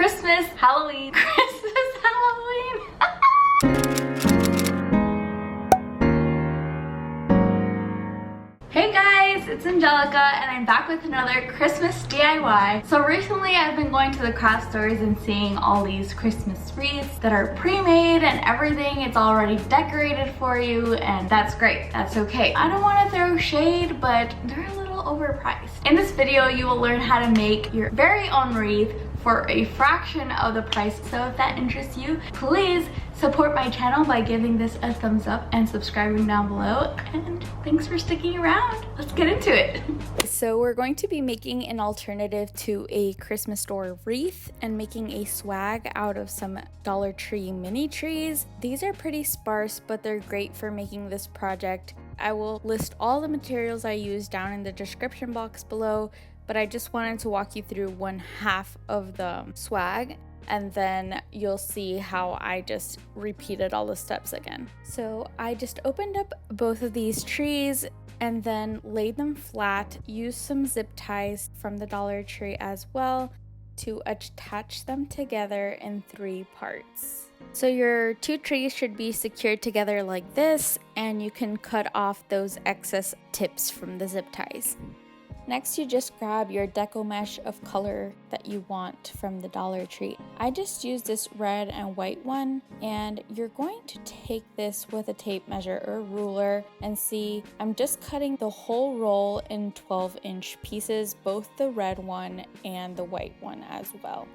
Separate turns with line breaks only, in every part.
Christmas, Halloween, Christmas, Halloween. Hey guys, it's Angelica and I'm back with another Christmas DIY. So recently I've been going to the craft stores and seeing all these Christmas wreaths that are pre-made and everything. It's already decorated for you and that's great. That's okay. I don't want to throw shade, but they're a little overpriced. In this video, you will learn how to make your very own wreath for a fraction of the price. So if that interests you, please support my channel by giving this a thumbs up and subscribing down below. And thanks for sticking around. Let's get into it.
So we're going to be making an alternative to a Christmas store wreath and making a swag out of some Dollar Tree mini trees. These are pretty sparse, but they're great for making this project. I will list all the materials I use down in the description box below, but I just wanted to walk you through one half of the swag, and then you'll see how I just repeated all the steps again. So I just opened up both of these trees and then laid them flat, used some zip ties from the Dollar Tree as well to attach them together in 3 parts. So your 2 trees should be secured together like this, and you can cut off those excess tips from the zip ties. Next, you just grab your Deco mesh of color that you want from the Dollar Tree. I just used this red and white one, and you're going to take this with a tape measure or ruler and see, I'm just cutting the whole roll in 12-inch pieces, both the red one and the white one as well.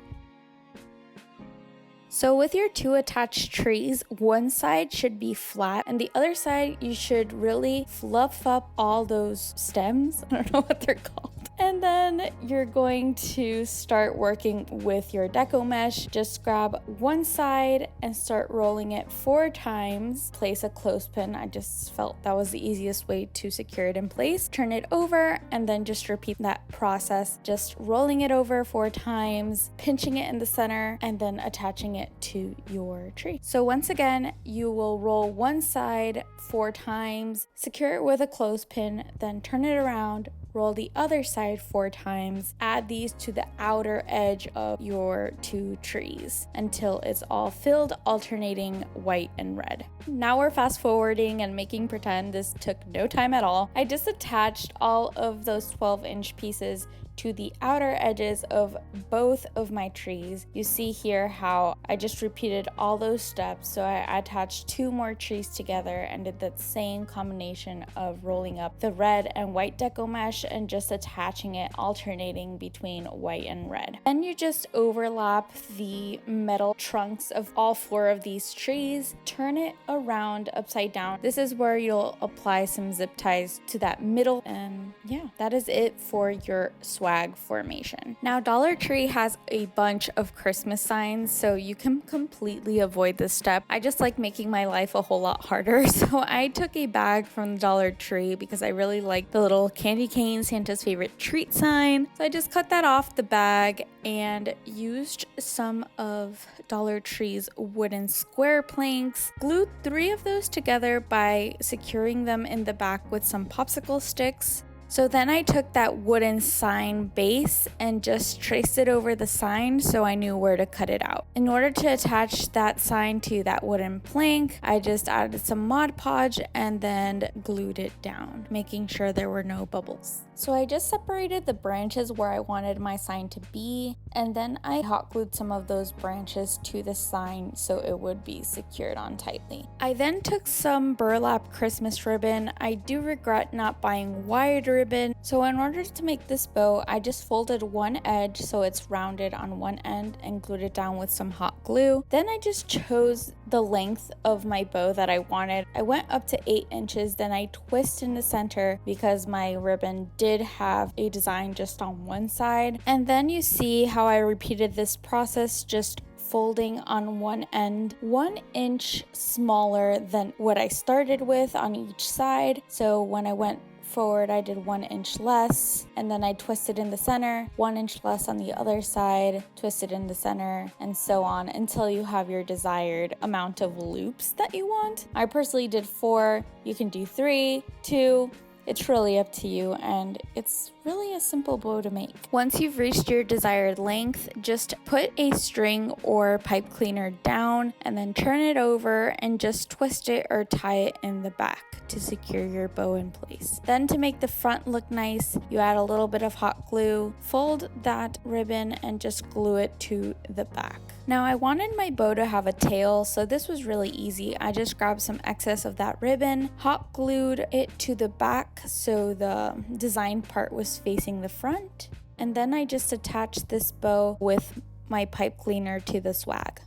So with your 2 attached trees, one side should be flat and the other side you should really fluff up all those stems. I don't know what they're called. And then you're going to start working with your Deco mesh. Just grab one side and start rolling it 4 times. Place a clothespin. I just felt that was the easiest way to secure it in place. Turn it over and then just repeat that process. Just rolling it over 4 times, pinching it in the center, and then attaching it to your tree. So once again, you will roll one side 4 times, secure it with a clothespin, then turn it around, roll the other side 4 times, add these to the outer edge of your 2 trees until it's all filled, alternating white and red. Now we're fast forwarding and making pretend this took no time at all. I just attached all of those 12-inch pieces to the outer edges of both of my trees. You see here how I just repeated all those steps. So I attached 2 more trees together and did that same combination of rolling up the red and white Deco mesh and just attaching it, alternating between white and red. Then you just overlap the metal trunks of all 4 of these trees, turn it around upside down. This is where you'll apply some zip ties to that middle, and yeah, that is it for your swag formation. Now Dollar Tree has a bunch of Christmas signs, so you can completely avoid this step. I just like making my life a whole lot harder, so I took a bag from the Dollar Tree because I really like the little candy cane Santa's favorite treat sign. So I just cut that off the bag and used some of Dollar Tree's wooden square planks, glued 3 of those together by securing them in the back with some popsicle sticks. So then I took that wooden sign base and just traced it over the sign so I knew where to cut it out. In order to attach that sign to that wooden plank, I just added some Mod Podge and then glued it down, making sure there were no bubbles. So I just separated the branches where I wanted my sign to be, and then I hot glued some of those branches to the sign so it would be secured on tightly. I then took some burlap Christmas ribbon. I do regret not buying wired ribbon, so in order to make this bow, I just folded one edge so it's rounded on one end and glued it down with some hot glue. Then I just chose the length of my bow that I wanted. I went up to 8 inches, then I twist in the center because my ribbon did have a design just on one side. And then you see how I repeated this process, just folding on one end 1 inch smaller than what I started with on each side. So when I went forward, I did 1 inch less, and then I twisted in the center, 1 inch less on the other side, twisted in the center, and so on until you have your desired amount of loops that you want. I personally did 4. You can do 3, 2. It's really up to you, and it's really a simple bow to make. Once you've reached your desired length, just put a string or pipe cleaner down and then turn it over and just twist it or tie it in the back to secure your bow in place. Then to make the front look nice, you add a little bit of hot glue, fold that ribbon and just glue it to the back. Now I wanted my bow to have a tail, so this was really easy. I just grabbed some excess of that ribbon, hot glued it to the back so the design part was facing the front, and then I just attached this bow with my pipe cleaner to the swag.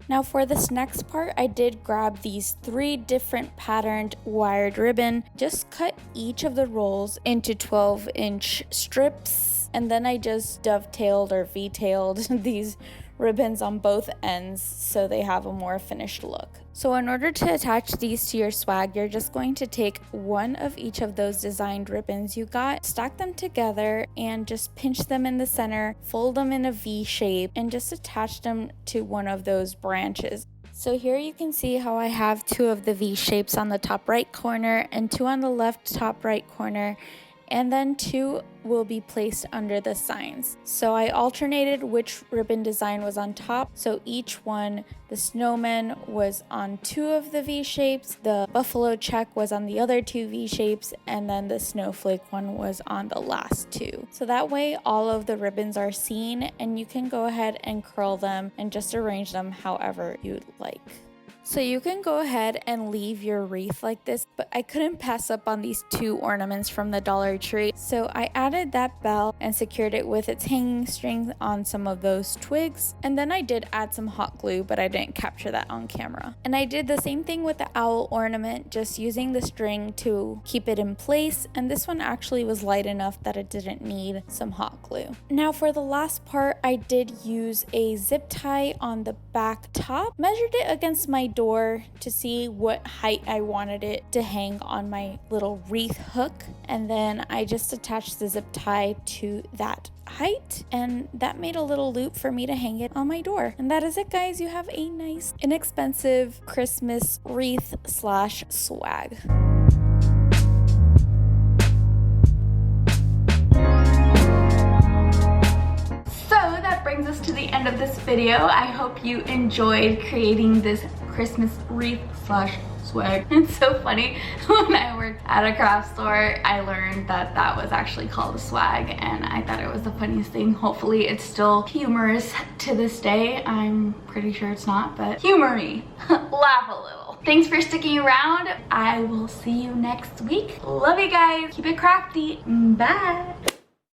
Now for this next part, I did grab these 3 different patterned wired ribbon, just cut each of the rolls into 12-inch strips, and then I just dovetailed or V-tailed these ribbons on both ends so they have a more finished look. So in order to attach these to your swag, you're just going to take one of each of those designed ribbons you got, stack them together, and just pinch them in the center, fold them in a V shape, and just attach them to one of those branches. So here you can see how I have 2 of the V shapes on the top right corner and 2 on the left top right corner, and then 2 will be placed under the signs. So I alternated which ribbon design was on top. So each one, the snowman was on 2 of the V shapes, the buffalo check was on the other 2 V shapes, and then the snowflake one was on the last 2. So that way all of the ribbons are seen, and you can go ahead and curl them and just arrange them however you'd like. So you can go ahead and leave your wreath like this, but I couldn't pass up on these 2 ornaments from the Dollar Tree. So I added that bell and secured it with its hanging string on some of those twigs. And then I did add some hot glue, but I didn't capture that on camera. And I did the same thing with the owl ornament, just using the string to keep it in place. And this one actually was light enough that it didn't need some hot glue. Now for the last part, I did use a zip tie on the back top, measured it against my door to see what height I wanted it to hang on my little wreath hook, and then I just attached the zip tie to that height, and that made a little loop for me to hang it on my door. And that is it, guys. You have a nice inexpensive Christmas wreath / swag.
Brings us to the end of this video. I hope you enjoyed creating this Christmas wreath / swag. It's so funny, when I worked at a craft store, I learned that that was actually called a swag, and I thought it was the funniest thing. Hopefully it's still humorous to this day. I'm pretty sure it's not, but humor me. Laugh a little. Thanks for sticking around. I will see you next week. Love you guys. Keep it crafty. Bye.